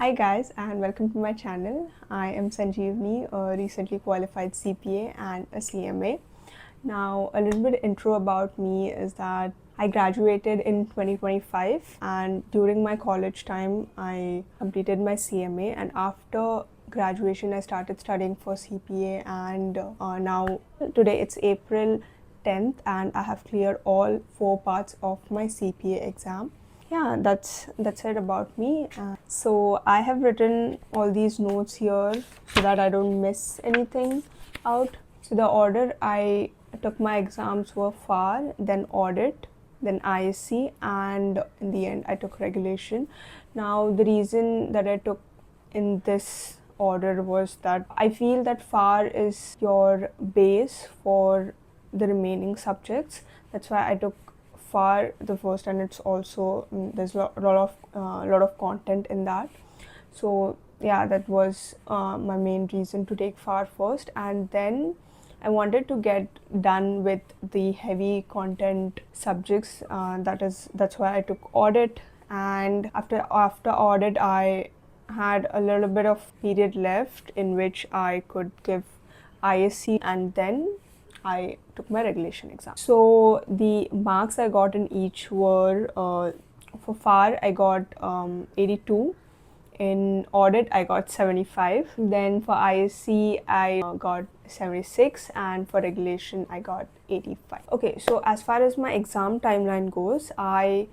Hi guys and welcome to my channel. I am Sanjeevni, a recently qualified CPA and a CMA. Now a little bit intro about me is that I graduated in 2025 and during my college time I completed my CMA, and after graduation I started studying for CPA, and now today it's April 10th and I have cleared all 4 parts of my CPA exam. Yeah, that's it about me. So I have written all these notes here so that I don't miss anything out. So the order I took my exams were FAR, then audit, then ISC, and in the end I took regulation. Now the reason that I took in this order was that I feel that FAR is your base for the remaining subjects. That's why I took FAR the first, and it's also there's a lot of content in that. So yeah, that was my main reason to take FAR first, and then I wanted to get done with the heavy content subjects. That's why I took audit, and after audit I had a little bit of period left in which I could give ISC, and then I took my regulation exam. So the marks I got in each were for FAR I got 82, in audit I got 75, then for ISC I got 76, and for regulation I got 85. Okay, so as far as my exam timeline goes, I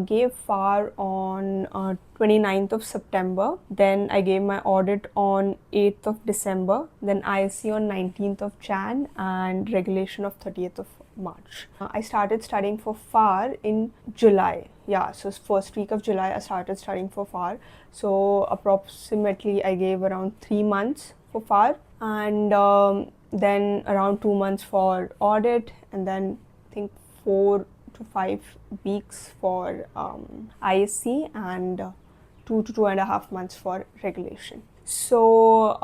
gave FAR on 29th of September, then I gave my audit on 8th of December, then ISC on 19th of Jan, and regulation of 30th of March. I started studying for FAR in July. Yeah, so first week of July I started studying for FAR. So approximately I gave around 3 months for FAR, and then around 2 months for audit, and then I think 4 to 5 weeks for ISC, and 2 to 2.5 months for regulation. So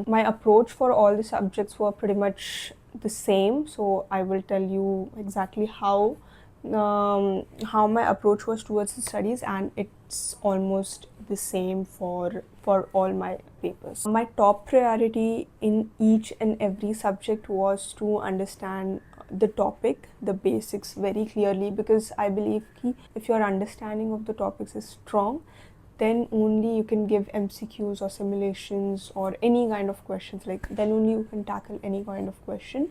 my approach for all the subjects were pretty much the same. So I will tell you exactly how my approach was towards the studies, and it's almost the same for all my papers. My top priority in each and every subject was to understand the topic, the basics very clearly, because I believe if your understanding of the topics is strong, then only you can give MCQs or simulations or any kind of questions. Like then only you can tackle any kind of question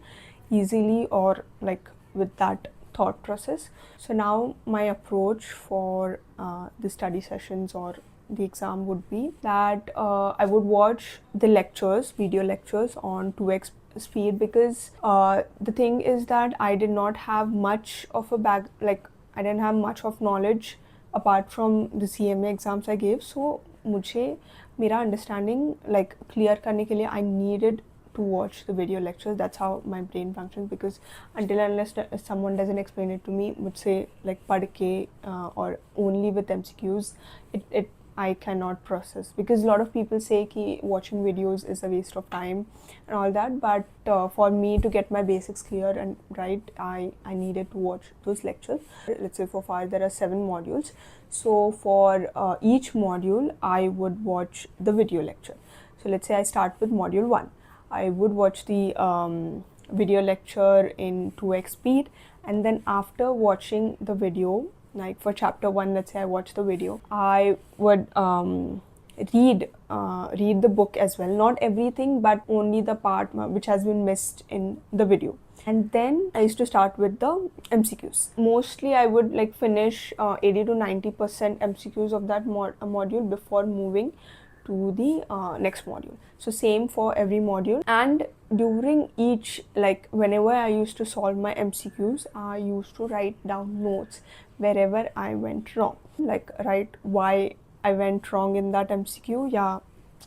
easily, or like with that thought process. So now my approach for the study sessions or the exam would be that I would watch the lectures, video lectures on 2x speed, because the thing is that I did not have much of a I didn't have much of knowledge apart from the CMA exams I gave. So मुझे मेरा understanding like clear करने के लिए I needed to watch the video lectures. That's how my brain functions, because until unless someone doesn't explain it to me, मुझसे like पढ़ के or only with MCQs, it I cannot process, because a lot of people say कि watching videos is a waste of time and all that, but for me to get my basics clear and right, I needed to watch those lectures. Let's say for FAR there are 7 modules, so for each module I would watch the video lecture. So let's say I start with module 1, I would watch the video lecture in 2x speed, and then after watching the video, like for chapter 1, let's say I watch the video, I would read the book as well, not everything but only the part which has been missed in the video. And then I used to start with the MCQs. Mostly I would like finish 80 to 90% MCQs of that module before moving to the next module. So same for every module. And during each, like whenever I used to solve my MCQs, I used to write down notes wherever I went wrong, like write why I went wrong in that MCQ, yeah,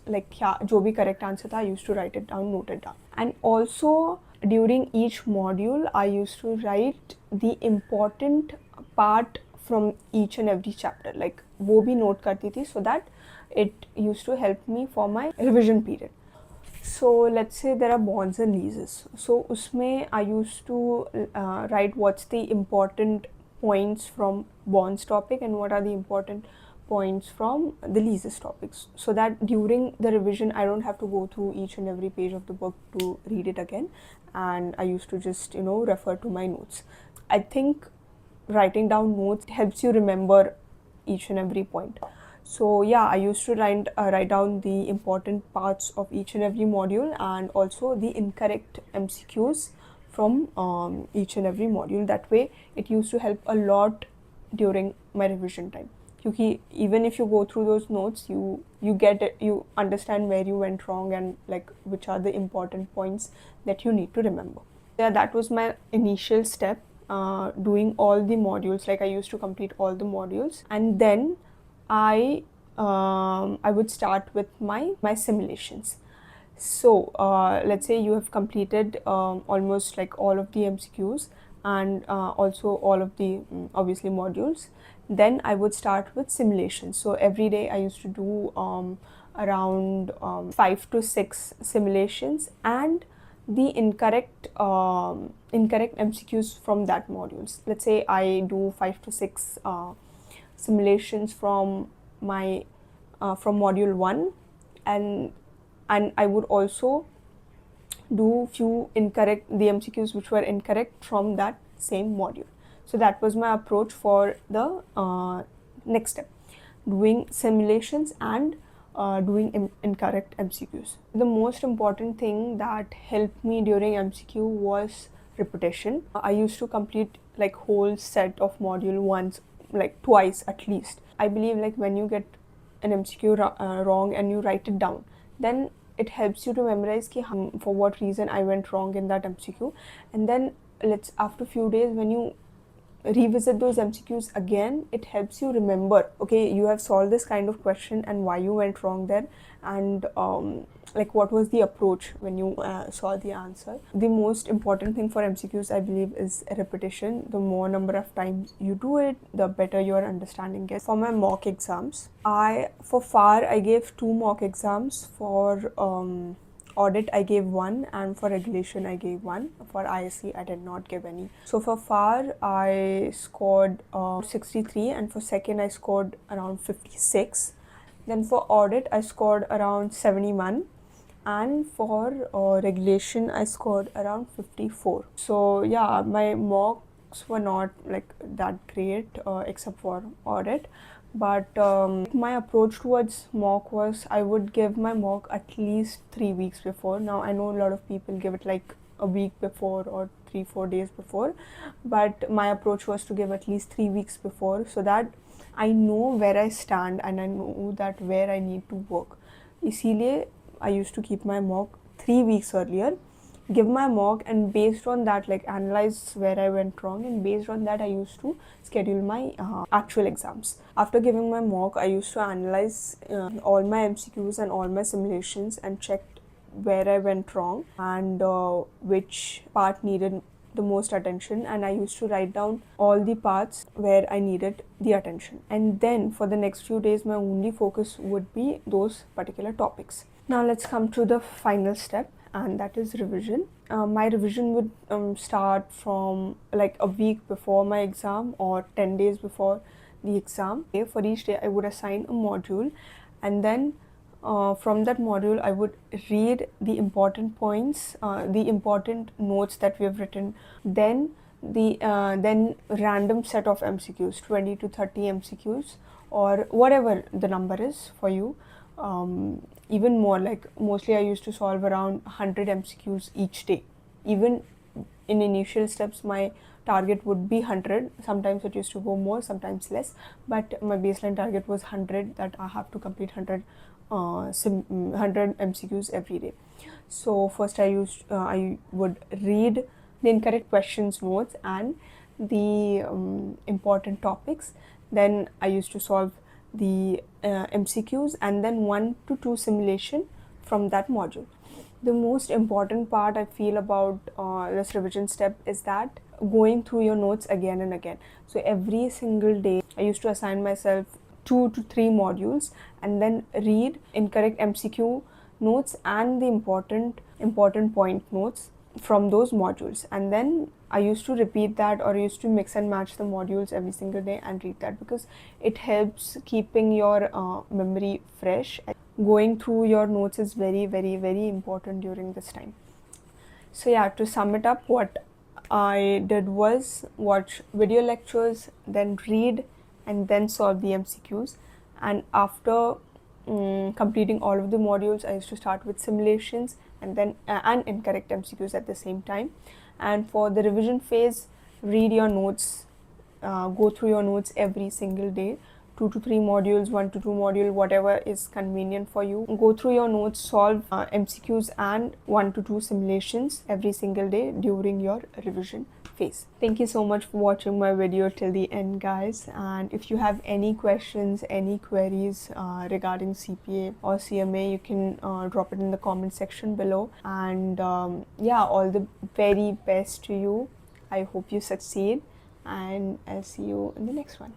like yeah, जो भी correct answer था, I used to write it down, note it down. And also during each module I used to write the important part from each and every chapter, like वो भी note करती थी, so that it used to help me for my revision period. So let's say there are bonds and leases. So usme I used to write what's the important points from bonds topic and what are the important points from the least topics, so that during the revision I don't have to go through each and every page of the book to read it again, and I used to just refer to my notes. I think writing down notes helps you remember each and every point. So yeah, I used to write down the important parts of each and every module, and also the incorrect MCQs from each and every module. That way it used to help a lot during my revision time, because even if you go through those notes, you get it, you understand where you went wrong and like which are the important points that you need to remember. Yeah, that was my initial step, doing all the modules. Like I used to complete all the modules, and then I would start with my simulations. So let's say you have completed almost like all of the MCQs, and also all of the obviously modules. Then I would start with simulations. So every day I used to do around 5 to 6 simulations, and the incorrect MCQs from that modules. Let's say I do 5 to 6 simulations from my from module 1, and I would also do few the MCQs which were incorrect from that same module. So that was my approach for the next step, doing simulations and doing incorrect MCQs. The most important thing that helped me during MCQ was repetition. I used to complete like whole set of module once, like twice at least. I believe like when you get an MCQ wrong and you write it down, then it helps you to memorize ki for what reason I went wrong in that MCQ. And then after few days when you revisit those MCQs again, it helps you remember, okay, you have solved this kind of question and why you went wrong there, and like what was the approach when you saw the answer. The most important thing for MCQs, I believe, is repetition. The more number of times you do it, the better your understanding gets. For my mock exams, for FAR I gave 2 mock exams. For audit I gave 1, and for regulation I gave 1. For ISC I did not give any. So for FAR I scored 63, and for second I scored around 56. Then for audit I scored around 71, and for regulation I scored around 54. So yeah, my mocks were not like that great except for audit. But my approach towards mock was I would give my mock at least 3 weeks before. Now I know a lot of people give it like a week before or 3-4 days before, but my approach was to give at least 3 weeks before, so that I know where I stand and I know that where I need to work. इसीलिए I used to keep my mock 3 weeks earlier, give my mock, and based on that, like analyze where I went wrong, and based on that I used to schedule my actual exams. After giving my mock, I used to analyze all my MCQs and all my simulations and checked where I went wrong and which part needed the most attention, and I used to write down all the parts where I needed the attention. And then for the next few days my only focus would be those particular topics. Now let's come to the final step, and that is revision. My revision would start from like a week before my exam or 10 days before the exam. For each day I would assign a module, and then from that module I would read the important points, the important notes that we have written, then then random set of MCQs, 20 to 30 MCQs or whatever the number is for you. Even more, like mostly I used to solve around 100 MCQs each day. Even in initial steps my target would be 100. Sometimes it used to go more, sometimes less, but my baseline target was 100, that I have to complete 100 MCQs every day. So first I would read the incorrect questions notes and the important topics. Then I used to solve the MCQs and then 1 to 2 simulation from that module. The most important part I feel about this revision step is that going through your notes again and again. So every single day I used to assign myself 2 to 3 modules and then read incorrect MCQ notes and the important point notes from those modules, and then I used to repeat that, or I used to mix and match the modules every single day and read that, because it helps keeping your memory fresh. Going through your notes is very, very, very important during this time. So yeah, to sum it up, what I did was watch video lectures, then read, and then solve the MCQs. And after completing all of the modules, I used to start with simulations and then and incorrect MCQs at the same time. And for the revision phase, read your notes, go through your notes every single day. 2 to 3 modules, 1 to 2 module, whatever is convenient for you. Go through your notes, solve MCQs and 1 to 2 simulations every single day during your revision phase. Thank you so much for watching my video till the end, guys. And if you have any questions, any queries regarding CPA or CMA, you can drop it in the comment section below. And yeah, all the very best to you. I hope you succeed, and I'll see you in the next one.